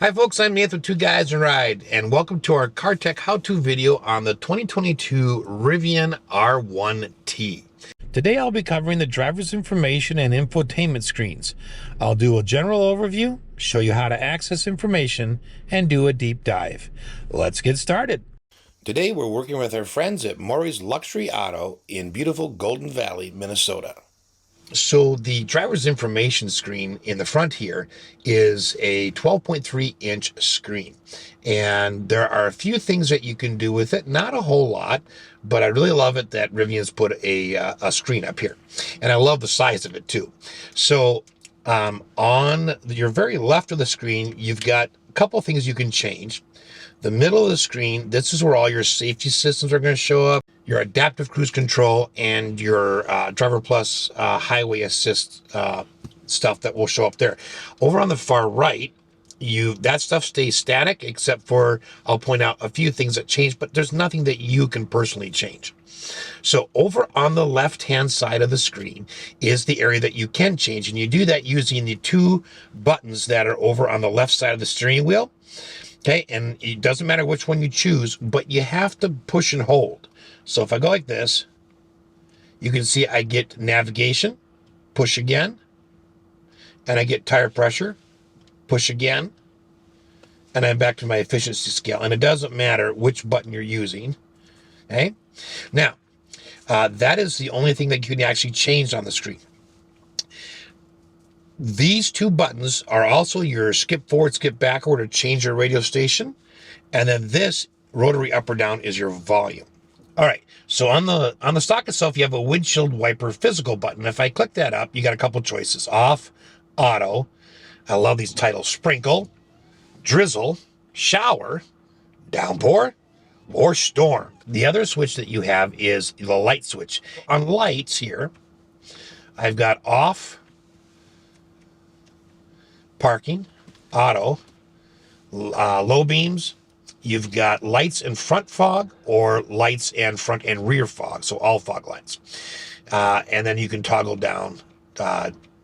Hi folks, I'm Nathan with Two Guys and Ride, and welcome to our CarTech how-to video on the 2022 Rivian R1T. Today I'll be covering the driver's information and infotainment screens. I'll do a general overview, show you how to access information, and do a deep dive. Let's get started. Today we're working with our friends at Maury's Luxury Auto in beautiful Golden Valley, Minnesota. So the driver's information screen in the front here is a 12.3-inch screen. And there are a few things that you can do with it. Not a whole lot, but I really love it that Rivian's put a screen up here. And I love the size of it too. So on your very left of the screen, you've got a couple things you can change. The middle of the screen, this is where all your safety systems are going to show up, your adaptive cruise control, and your Driver Plus highway assist stuff that will show up there. Over on the far right, that stuff stays static, except for, I'll point out a few things that change, but there's nothing that you can personally change. So over on the left-hand side of the screen is the area that you can change, and you do that using the two buttons that are over on the left side of the steering wheel. Okay, and it doesn't matter which one you choose, but you have to push and hold. So if I go like this, you can see I get navigation, push again, and I get tire pressure, push again, and I'm back to my efficiency scale. And it doesn't matter which button you're using. Okay, now that is the only thing that you can actually change on the screen. These two buttons are also your skip forward, skip backward, or change your radio station. And then this rotary up or down is your volume. All right, so on the stock itself, you have a windshield wiper physical button. If I click that up, you got a couple choices: off, auto. I love these titles: sprinkle, drizzle, shower, downpour, or storm. The other switch that you have is the light switch. On lights here, I've got off, parking, auto, low beams. You've got lights and front fog, or lights and front and rear fog, so all fog lights. And then you can toggle down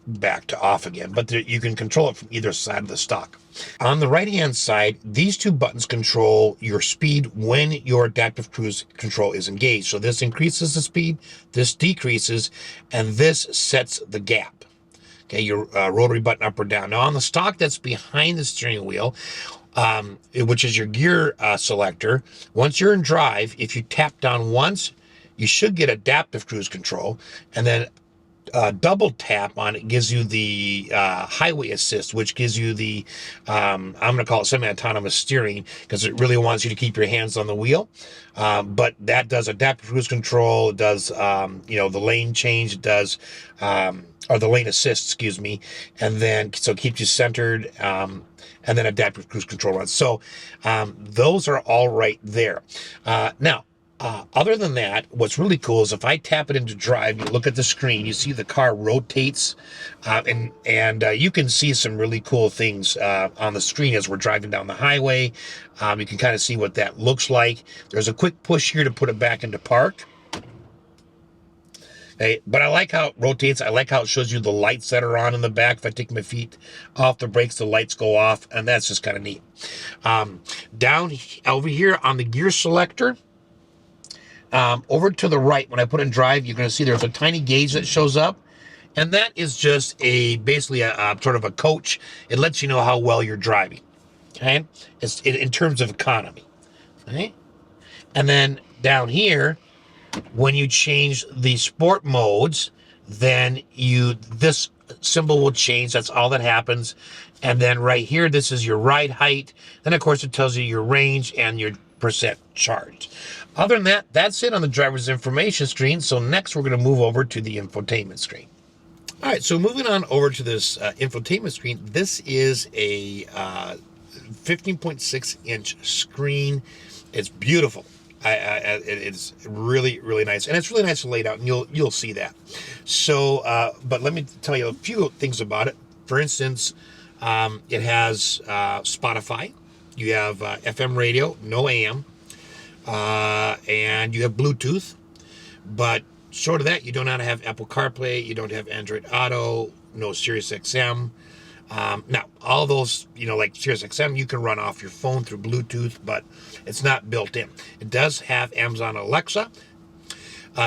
back to off again, but you can control it from either side of the stock. On the right-hand side, these two buttons control your speed when your adaptive cruise control is engaged. So this increases the speed, this decreases, and this sets the gap. Okay, your rotary button up or down. Now on the stock that's behind the steering wheel, which is your gear selector, once you're in drive, if you tap down once, you should get adaptive cruise control, and then double tap on it gives you the highway assist, which gives you the, I'm going to call it semi-autonomous steering, because it really wants you to keep your hands on the wheel. But that does adaptive cruise control, it does, the lane change, it does, or the lane assist, excuse me, and then, so it keeps you centered, and then adaptive cruise control runs. So those are all right there. Now, other than that, what's really cool is if I tap it into drive, you look at the screen, you see the car rotates, and you can see some really cool things on the screen as we're driving down the highway. You can kind of see what that looks like. There's a quick push here to put it back into park. Hey, but I like how it rotates. I like how it shows you the lights that are on in the back. If I take my feet off the brakes, the lights go off, and that's just kind of neat. Down over here on the gear selector, over to the right, when I put in drive, you're going to see there's a tiny gauge that shows up, and that is just basically a sort of a coach. It lets you know how well you're driving. Okay, it's in terms of economy. Okay, and then down here, when you change the sport modes, then this symbol will change. That's all that happens. And then right here, this is your ride height. Then of course it tells you your range and your percent charged. Other than that, that's it on the driver's information screen. So next we're going to move over to the infotainment screen. All right, so moving on over to this infotainment screen, this is a 15.6-inch screen. It's beautiful. It's really, really nice, and it's really nice laid out, and you'll see that. So, but let me tell you a few things about it. For instance, it has Spotify. You have FM radio, no AM, and you have Bluetooth. But short of that, you do not have Apple CarPlay. You don't have Android Auto. No Sirius XM. Now, all those, like Sirius XM, you can run off your phone through Bluetooth, but it's not built in. It does have Amazon Alexa,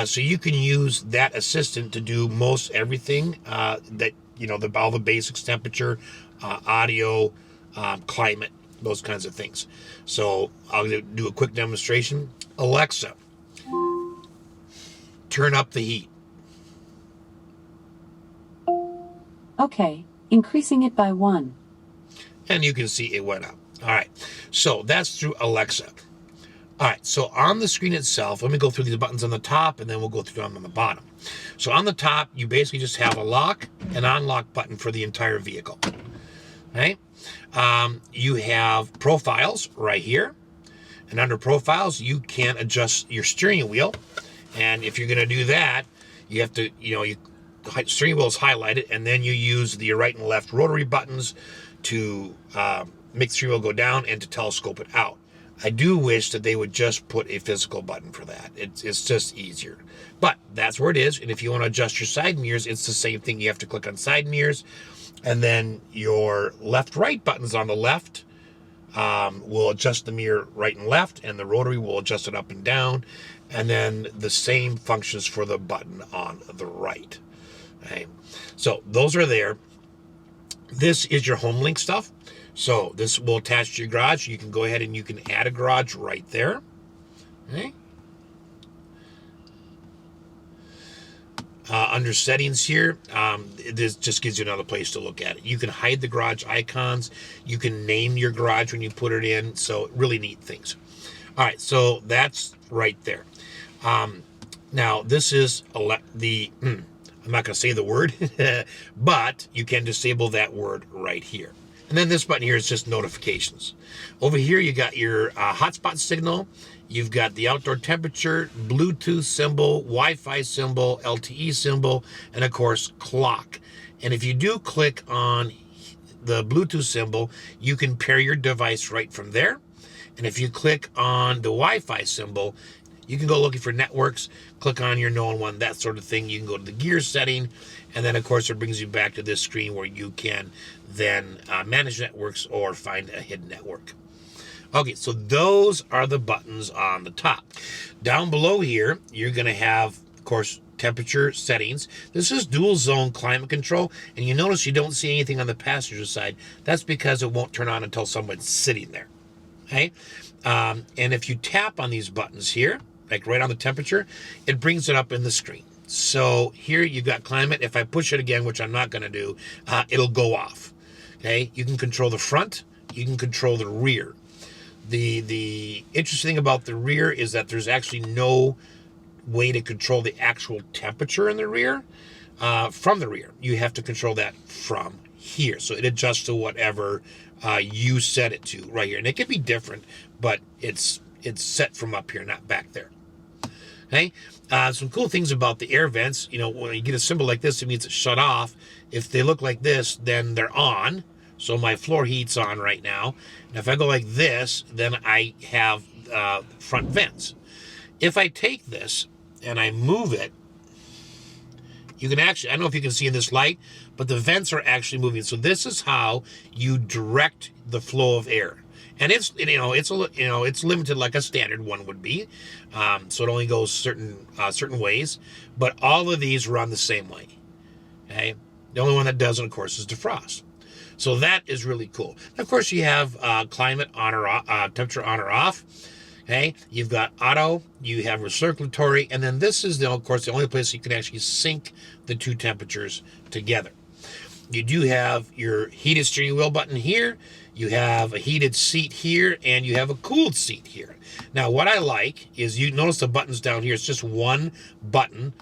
so you can use that assistant to do most everything that, all the basics, temperature, audio, climate, those kinds of things. So I'll do a quick demonstration. Alexa, turn up the heat. Okay, increasing it by 1. And you can see it went up. All right, so that's through Alexa. All right, so on the screen itself, let me go through these buttons on the top, and then we'll go through them on the bottom. So on the top, you basically just have a lock and unlock button for the entire vehicle. Okay, you have profiles right here, and under profiles, you can adjust your steering wheel. And if you're going to do that, you have to, steering wheel is highlighted, and then you use the right and left rotary buttons to make the steering wheel go down and to telescope it out. I do wish that they would just put a physical button for that. It's just easier. But that's where it is. And if you want to adjust your side mirrors, it's the same thing. You have to click on side mirrors. And then your left-right buttons on the left will adjust the mirror right and left. And the rotary will adjust it up and down. And then the same functions for the button on the right. Okay. So those are there. This is your home link stuff. So this will attach to your garage. You can go ahead and you can add a garage right there. Okay. Under settings here, this just gives you another place to look at it. You can hide the garage icons. You can name your garage when you put it in. So really neat things. All right, so that's right there. Now this is I'm not going to say the word, but you can disable that word right here. And then this button here is just notifications. Over here, you got your hotspot signal. You've got the outdoor temperature, Bluetooth symbol, Wi-Fi symbol, LTE symbol, and of course, clock. And if you do click on the Bluetooth symbol, you can pair your device right from there. And if you click on the Wi-Fi symbol, you can go looking for networks, click on your known one, that sort of thing. You can go to the gear setting, and then, of course, it brings you back to this screen where you can then manage networks or find a hidden network. Okay, so those are the buttons on the top. Down below here, you're going to have, of course, temperature settings. This is dual zone climate control, and you notice you don't see anything on the passenger side. That's because it won't turn on until someone's sitting there. Okay, and if you tap on these buttons here, like right on the temperature, it brings it up in the screen. So here you've got climate. If I push it again, which I'm not going to do, it'll go off. Okay, you can control the front, you can control the rear. The interesting thing about the rear is that there's actually no way to control the actual temperature in the rear from the rear. You have to control that from here. So it adjusts to whatever you set it to right here. And it can be different, but it's set from up here, not back there. Okay, some cool things about the air vents. When you get a symbol like this, it means it's shut off. If they look like this, then they're on. So my floor heat's on right now. And if I go like this, then I have front vents. If I take this and I move it, you can actually, I don't know if you can see in this light, but the vents are actually moving. So this is how you direct the flow of air. And it's limited like a standard one would be. So it only goes certain ways, but all of these run the same way. Okay. The only one that doesn't, of course, is defrost. So that is really cool. And of course, you have climate on or off, temperature on or off. Okay, you've got auto, you have recirculatory, and then this is, of course, the only place you can actually sync the two temperatures together. You do have your heated steering wheel button here, you have a heated seat here, and you have a cooled seat here. Now, what I like is you notice the buttons down here, it's just one button.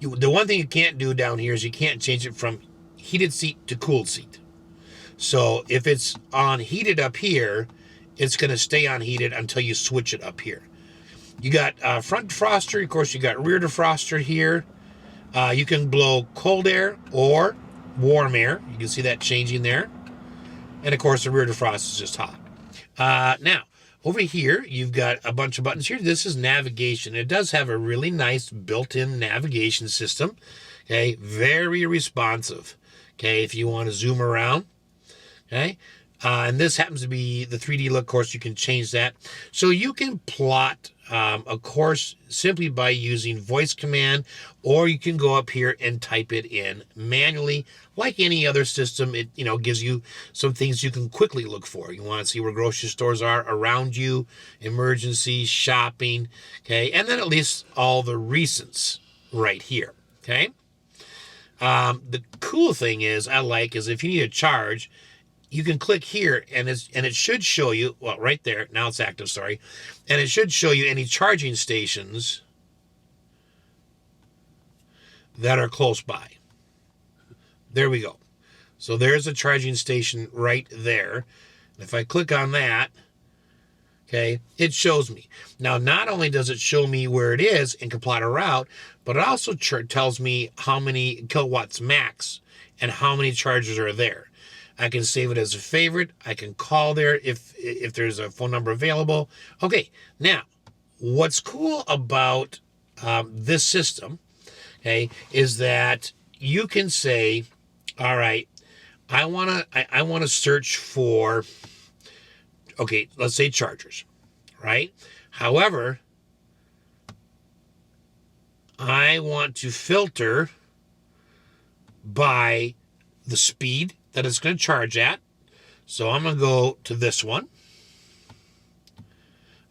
The one thing you can't do down here is you can't change it from heated seat to cooled seat. So if it's on heated up here, it's going to stay on heated until you switch it up here. You got front defroster. Of course, you got rear defroster here. You can blow cold air or warm air. You can see that changing there. And of course, the rear defrost is just hot. Now, over here, you've got a bunch of buttons here. This is navigation. It does have a really nice built-in navigation system. Okay, very responsive. Okay, if you want to zoom around, Okay. And this happens to be the 3D look. Of course, you can change that. So you can plot a course simply by using voice command, or you can go up here and type it in manually. Like any other system, it gives you some things you can quickly look for. You want to see where grocery stores are around you, emergencies, shopping, okay? And then it lists all the recents right here, okay? The cool thing is, is if you need a charge, you can click here and it should show you, well, right there, now it's active, sorry, and it should show you any charging stations that are close by. There we go. So there's a charging station right there. If I click on that, okay, it shows me. Now, not only does it show me where it is and can plot a route, but it also tells me how many kilowatts max and how many chargers are there. I can save it as a favorite. I can call there if there's a phone number available. Okay, now, what's cool about this system, okay, is that you can say, all right, I wanna search for, okay, let's say chargers, right? However, I want to filter by the speed that it's going to charge at. So I'm going to go to this one.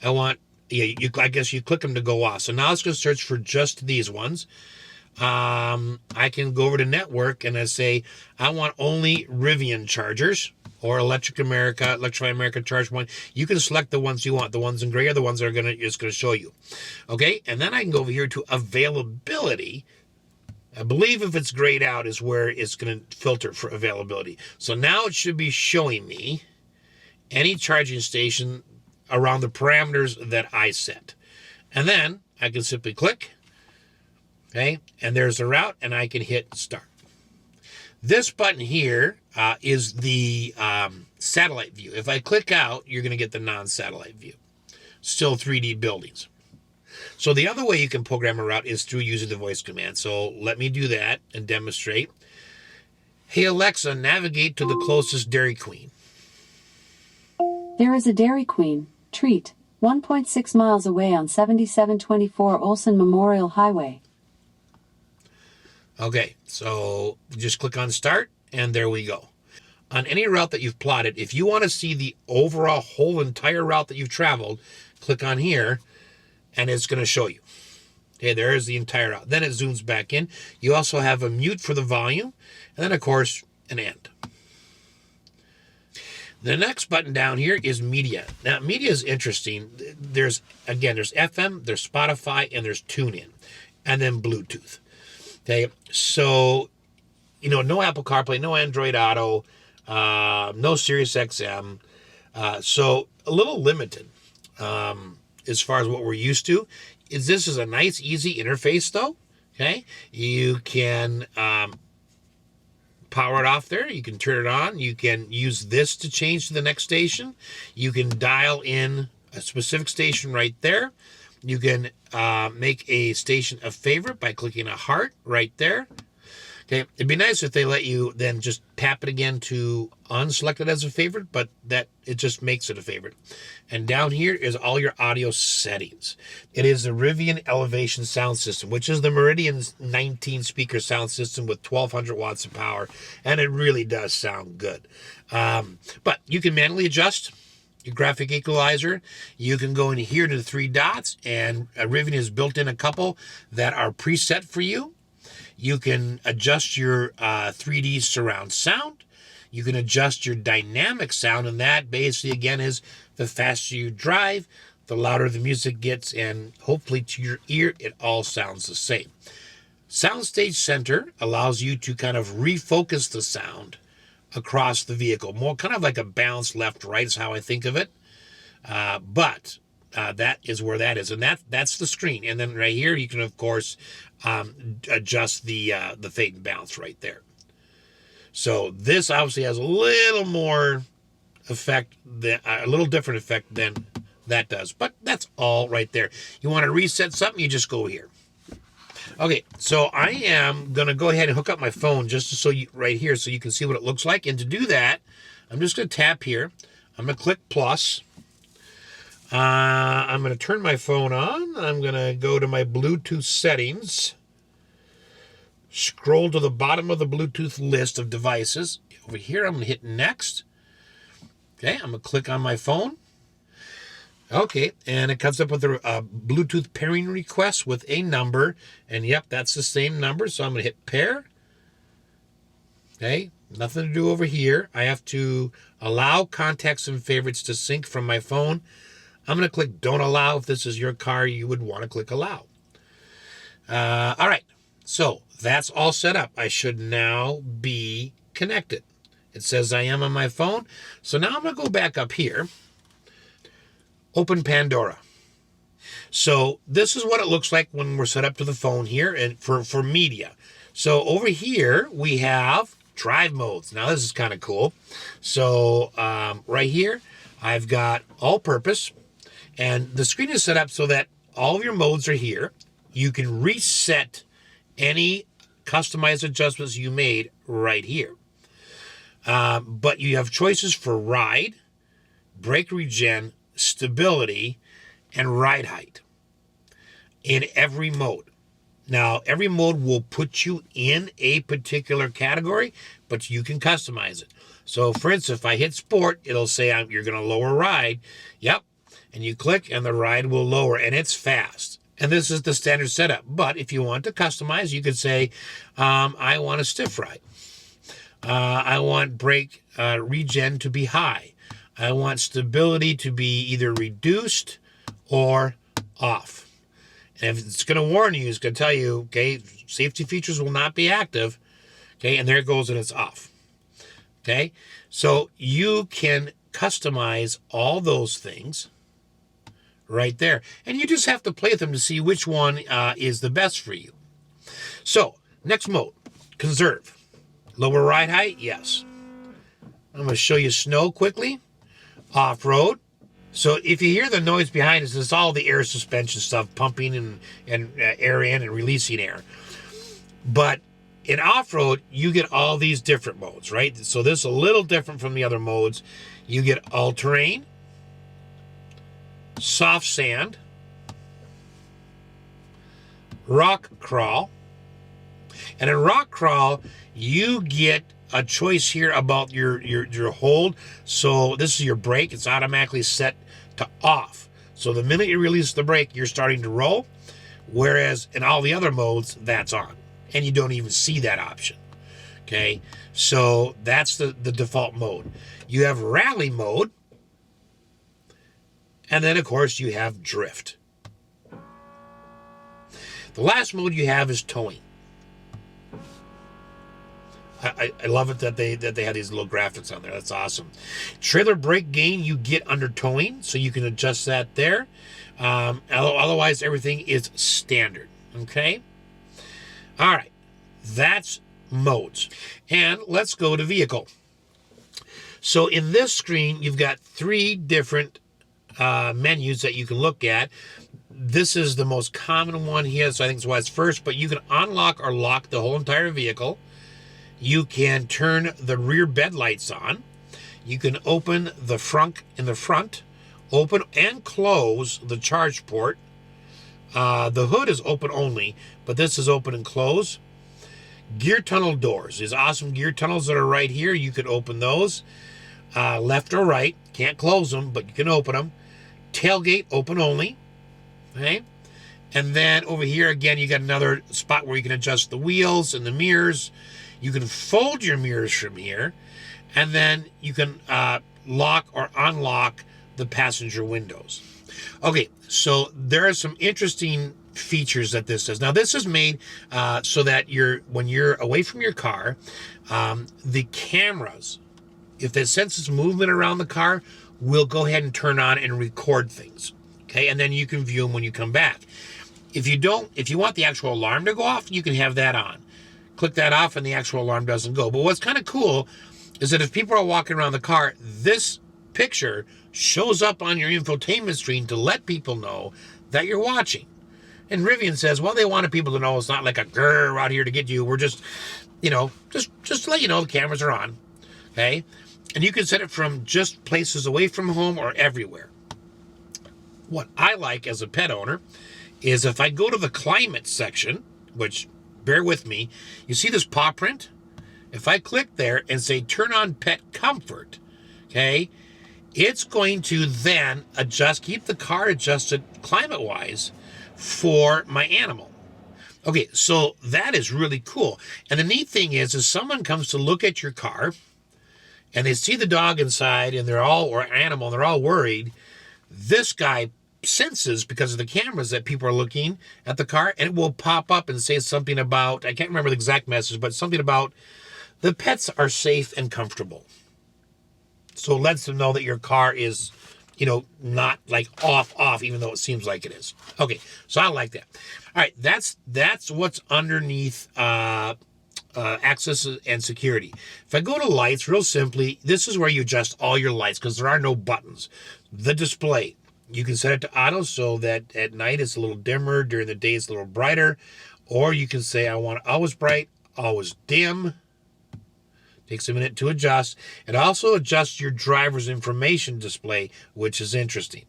I guess you click them to go off. So now it's going to search for just these ones. I can go over to network and I say, I want only Rivian chargers or Electrify America Charge One. You can select the ones you want. The ones in gray are the ones that it's going to show you. Okay. And then I can go over here to availability. I believe if it's grayed out is where it's going to filter for availability. So now it should be showing me any charging station around the parameters that I set. And then I can simply click, okay, and there's the route, and I can hit start. This button here is the satellite view. If I click out, you're going to get the non-satellite view. Still 3D buildings. So the other way you can program a route is through using the voice command. So let me do that and demonstrate. Hey Alexa, navigate to the closest Dairy Queen. There is a Dairy Queen, treat, 1.6 miles away on 7724 Olson Memorial Highway. Okay, so just click on start and there we go. On any route that you've plotted, if you want to see the overall whole entire route that you've traveled, click on here and it's going to show you. Okay, there is the entire route. Then it zooms back in. You also have a mute for the volume, and then of course an end. The next button down here is media. Now media is interesting. There's FM, there's Spotify, and there's TuneIn, and then Bluetooth. Okay, so no Apple CarPlay, no Android Auto, no Sirius XM, so a little limited. As far as what we're used to, this is a nice, easy interface, though. Okay, you can power it off there. You can turn it on. You can use this to change to the next station. You can dial in a specific station right there. You can make a station a favorite by clicking a heart right there. Okay, it'd be nice if they let you then just tap it again to unselect it as a favorite, but that it just makes it a favorite. And down here is all your audio settings. It is the Rivian Elevation sound system, which is the Meridian 19 speaker sound system with 1200 watts of power, and it really does sound good. But you can manually adjust your graphic equalizer. You can go in here to the three dots, and Rivian has built in a couple that are preset for you. You can adjust your 3D surround sound. You can adjust your dynamic sound, and that basically, again, is the faster you drive, the louder the music gets, and hopefully to your ear, it all sounds the same. Soundstage Center allows you to kind of refocus the sound across the vehicle. More kind of like a balanced left-right is how I think of it. But that is where that is. And that's the screen. And then right here, you can, of course, adjust the fade and balance right there. So this obviously has a little more effect, a little different effect than that does. But that's all right there. You want to reset something, you just go here. Okay, so I am going to go ahead and hook up my phone just right here so you can see what it looks like. And to do that, I'm just going to tap here. I'm going to click plus. I'm going to turn my phone on. I'm going to go to my Bluetooth settings. Scroll to the bottom of the Bluetooth list of devices. Over here, I'm going to hit next. Okay, I'm going to click on my phone. Okay, and it comes up with a Bluetooth pairing request with a number. And yep, that's the same number. So I'm going to hit pair. Okay, nothing to do over here. I have to allow contacts and favorites to sync from my phone. I'm going to click don't allow. If this is your car, you would want to click allow. All right, so that's all set up. I should now be connected. It says I am on my phone. So now I'm going to go back up here. Open Pandora. So this is what it looks like when we're set up to the phone here and for media. So over here we have drive modes. Now this is kind of cool. So right here I've got all purpose, and the screen is set up so that all of your modes are here. You can reset any customized adjustments you made right here. But you have choices for ride, brake regen, stability, and ride height in every mode. Now, every mode will put you in a particular category, but you can customize it. So, for instance, if I hit sport, it'll say you're going to lower ride. Yep. And you click, and the ride will lower, and it's fast. And this is the standard setup. But if you want to customize, you could say, I want a stiff ride. I want brake regen to be high. I want stability to be either reduced or off. And if it's going to warn you, it's going to tell you, okay, safety features will not be active. Okay, and there it goes, and it's off. Okay, so you can customize all those things right there. And you just have to play with them to see which one is the best for you. So, next mode, conserve. Lower ride height, yes. I'm going to show you snow quickly. Off-road. So if you hear the noise behind us, it's all the air suspension stuff, pumping and air in and releasing air. But in off-road, you get all these different modes, right? So this is a little different from the other modes. You get all-terrain, soft sand, rock crawl. And in rock crawl, you get a choice here about your hold. So this is your brake. It's automatically set to off. So the minute you release the brake, you're starting to roll. Whereas in all the other modes, that's on. And you don't even see that option. Okay, so that's the default mode. You have rally mode. And then, of course, you have drift. The last mode you have is towing. I love it that they have these little graphics on there. That's awesome. Trailer brake gain you get under towing, so you can adjust that there. Otherwise, everything is standard. Okay? All right. That's modes. And let's go to vehicle. So in this screen, you've got 3 different menus that you can look at. This is the most common one here, so I think that's why it's first. But you can unlock or lock the whole entire vehicle. You can turn the rear bed lights on. You can open the front in the front, open and close the charge port. The hood is open only, but this is open and close. Gear tunnel doors. These awesome gear tunnels that are right here. You can open those left or right. Can't close them, but you can open them. Tailgate open only. Okay. And then over here again, you got another spot where you can adjust the wheels and the mirrors. You can fold your mirrors from here, and then you can lock or unlock the passenger windows. Okay, so there are some interesting features that this does. Now, this is made so that when you're away from your car, the cameras, if it senses movement around the car, will go ahead and turn on and record things. Okay, and then you can view them when you come back. If you want the actual alarm to go off, you can have that on. Click that off and the actual alarm doesn't go. But what's kind of cool is that if people are walking around the car, this picture shows up on your infotainment screen to let people know that you're watching. And Rivian says, well, they wanted people to know it's not like a grrr out here to get you. We're just, just to let you know the cameras are on. Okay. And you can set it from just places away from home or everywhere. What I like as a pet owner is if I go to the climate section, which, bear with me, you see this paw print? If I click there and say turn on pet comfort, okay, it's going to then adjust, keep the car adjusted climate-wise for my animal. Okay, so that is really cool. And the neat thing is someone comes to look at your car and they see the dog inside and they're all, or animal, and they're all worried. This guy senses, because of the cameras, that people are looking at the car, and it will pop up and say something about, I can't remember the exact message, but something about the pets are safe and comfortable. So it lets them know that your car is, you know, not like off, even though it seems like it is. Okay, so I like that. All right, that's what's underneath access and security. If I go to lights, real simply, this is where you adjust all your lights because there are no buttons. The display, you can set it to auto so that at night it's a little dimmer, during the day it's a little brighter, or you can say I want always bright, always dim. Takes a minute to adjust. It also adjusts your driver's information display, which is interesting.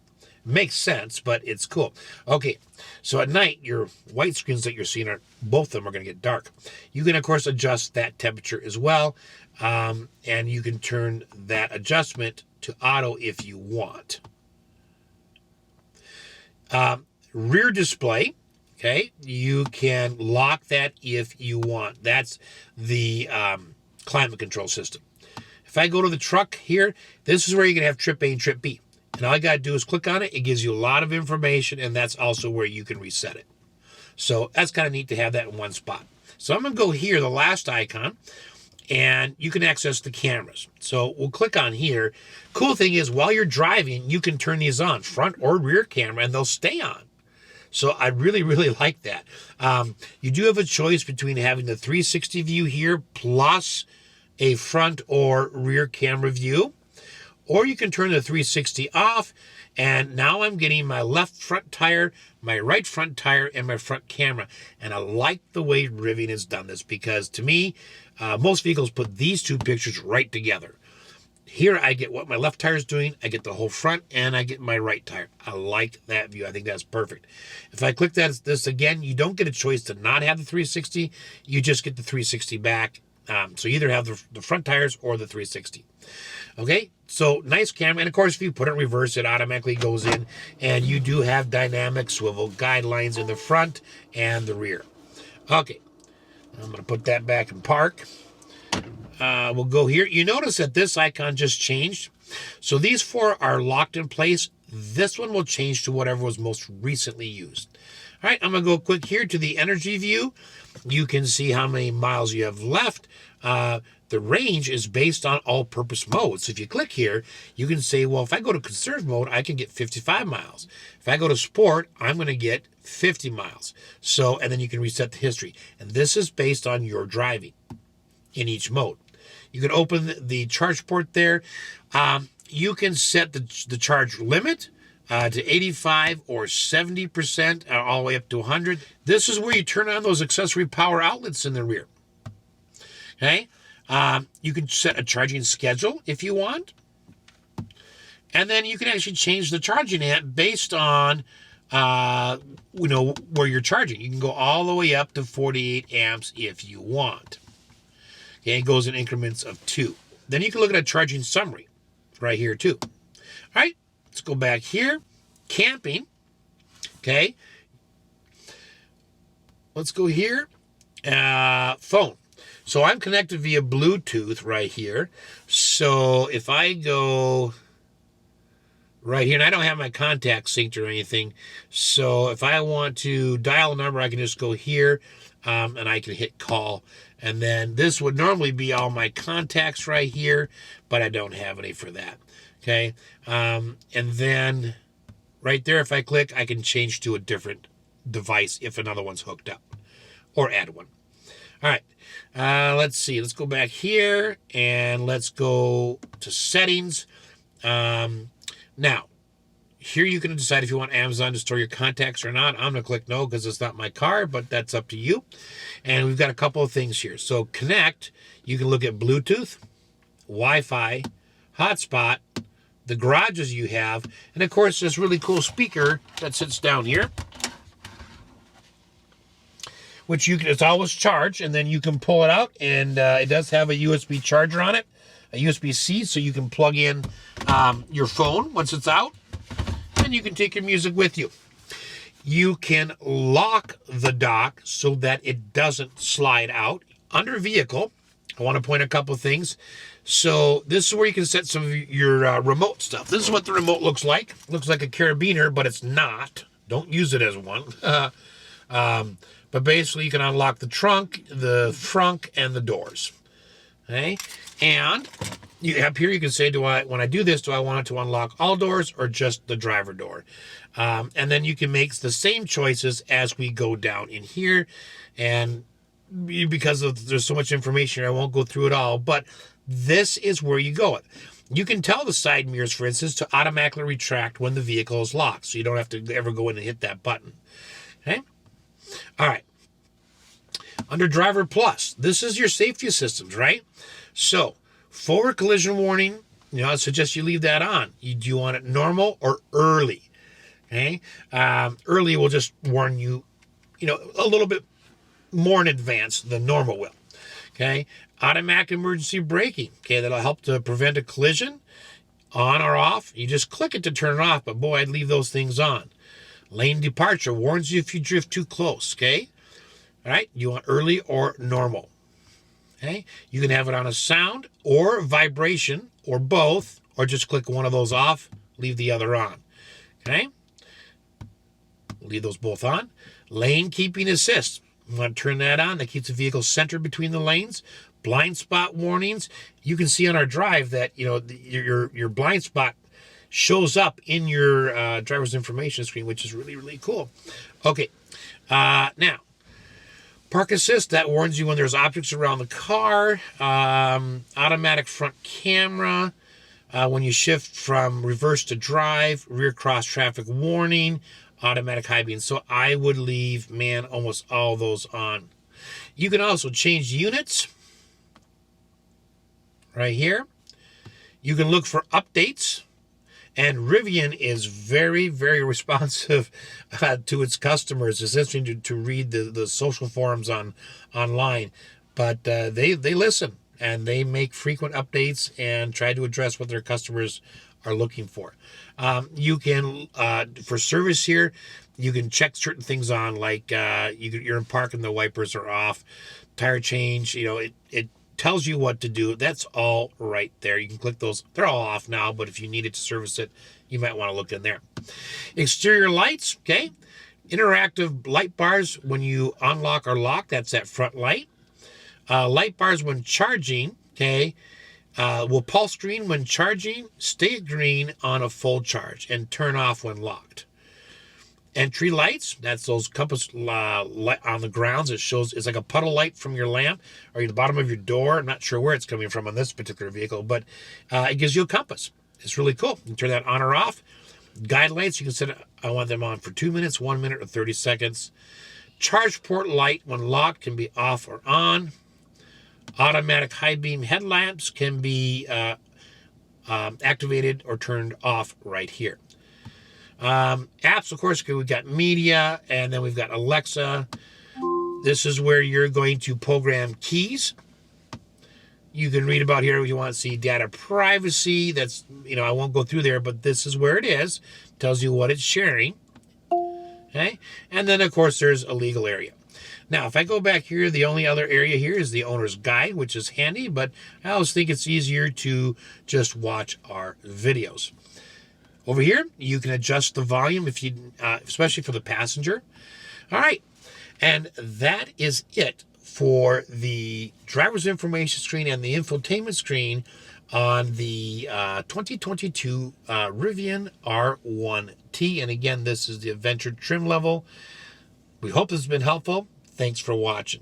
Makes sense, but it's cool. Okay, so at night, your white screens that you're seeing, both of them are going to get dark. You can, of course, adjust that temperature as well, and you can turn that adjustment to auto if you want. Rear display, okay, you can lock that if you want. That's the climate control system. If I go to the truck here, this is where you can have trip A and trip B. And all I got to do is click on it. It gives you a lot of information, and that's also where you can reset it. So that's kind of neat to have that in one spot. So I'm going to go here, the last icon, and you can access the cameras. So we'll click on here. Cool thing is, while you're driving, you can turn these on, front or rear camera, and they'll stay on. So I really, really like that. You do have a choice between having the 360 view here plus a front or rear camera view. Or you can turn the 360 off, and now I'm getting my left front tire, my right front tire, and my front camera. And I like the way Rivian has done this because, to me, most vehicles put these two pictures right together. Here I get what my left tire is doing, I get the whole front, and I get my right tire. I like that view. I think that's perfect. If I click this again, you don't get a choice to not have the 360. You just get the 360 back. So you either have the front tires or the 360. Okay, so nice camera. And of course, if you put it in reverse, it automatically goes in. And you do have dynamic swivel guidelines in the front and the rear. Okay, I'm going to put that back in park. We'll go here. You notice that this icon just changed. So these four are locked in place. This one will change to whatever was most recently used. All right, I'm going to go quick here to the energy view. You can see how many miles you have left. The range is based on all-purpose mode. So if you click here, you can say, well, if I go to conserve mode, I can get 55 miles. If I go to sport, I'm going to get 50 miles. So, and then you can reset the history. And this is based on your driving in each mode. You can open the charge port there. You can set the charge limit to 85 or 70%, all the way up to 100. This is where you turn on those accessory power outlets in the rear. Okay, you can set a charging schedule if you want, and then you can actually change the charging amp based on where you're charging. You can go all the way up to 48 amps if you want. Okay, it goes in increments of 2. Then you can look at a charging summary right here too. All right, let's go back here. Camping. Okay, let's go here. Phone. So I'm connected via Bluetooth right here. So if I go right here, and I don't have my contacts synced or anything, so if I want to dial a number, I can just go here, and I can hit call. And then this would normally be all my contacts right here, but I don't have any for that. Okay, and then right there, if I click, I can change to a different device if another one's hooked up, or add one. All right, let's see. Let's go back here, and let's go to settings. Now, here you can decide if you want Amazon to store your contacts or not. I'm going to click no because it's not my car, but that's up to you. And we've got a couple of things here. So connect, you can look at Bluetooth, Wi-Fi, hotspot, the garages you have, and of course this really cool speaker that sits down here, which it's always charged, and then you can pull it out, and it does have a USB charger on it, a USB-C, so you can plug in your phone once it's out, and you can take your music with you. You can lock the dock so that it doesn't slide out. Under vehicle, I want to point a couple things. So this is where you can set some of your remote stuff. This is what the remote looks like. Looks like a carabiner, but it's not. Don't use it as one. But basically you can unlock the trunk, the frunk, and the doors. Okay? And you up here you can say, when I do this, do I want it to unlock all doors or just the driver door? And then you can make the same choices as we go down in here. And because there's so much information, I won't go through it all, but this is where you go. You can tell the side mirrors, for instance, to automatically retract when the vehicle is locked, so you don't have to ever go in and hit that button. Okay? All right. Under Driver Plus, this is your safety systems, right? So, forward collision warning, I suggest you leave that on. Do you want it normal or early? Okay? Early will just warn you, a little bit more in advance than normal will. Okay? Automatic emergency braking. Okay, that'll help to prevent a collision. On or off. You just click it to turn it off, but boy, I'd leave those things on. Lane departure warns you if you drift too close. Okay? All right? You want early or normal. Okay? You can have it on a sound or vibration or both, or just click one of those off, leave the other on. Okay? Leave those both on. Lane keeping assist. You want to turn that on. That keeps the vehicle centered between the lanes. Blind spot warnings. You can see on our drive that your blind spot shows up in your driver's information screen, which is really, really cool. Okay, now park assist, that warns you when there's objects around the car. Automatic front camera. When you shift from reverse to drive. Rear cross traffic warning. Automatic high beam. So I would leave, almost all those on. You can also change units right here. You can look for updates. And Rivian is very, very responsive to its customers. It's interesting to read the social forums online. But they listen, and they make frequent updates and try to address what their customers are looking for. You can, for service here, you can check certain things on, like you're in park and the wipers are off, tire change, it tells you what to do. That's all right there. You can click those. They're all off now, but if you needed to service it, you might want to look in there. Exterior lights, okay? Interactive light bars when you unlock or lock, that's that front light. Light bars when charging, okay? Will pulse green when charging, stay green on a full charge, and turn off when locked. Entry lights, that's those compass light on the grounds. It's like a puddle light from your lamp or the bottom of your door. I'm not sure where it's coming from on this particular vehicle, but it gives you a compass. It's really cool. You can turn that on or off. Guide lights, you can set I want them on for 2 minutes, 1 minute, or 30 seconds. Charge port light when locked can be off or on. Automatic high beam headlamps can be activated or turned off right here. Apps, of course, we've got media, and then we've got Alexa. This is where you're going to program keys. You can read about here if you want to see data privacy. That's, I won't go through there, but this is where it is. Tells you what it's sharing. Okay? And then, of course, there's a legal area. Now, if I go back here, the only other area here is the owner's guide, which is handy, but I always think it's easier to just watch our videos. Over here, you can adjust the volume if you, especially for the passenger. All right, and that is it for the driver's information screen and the infotainment screen on the 2022 Rivian R1T. And again, this is the Adventure trim level. We hope this has been helpful. Thanks for watching.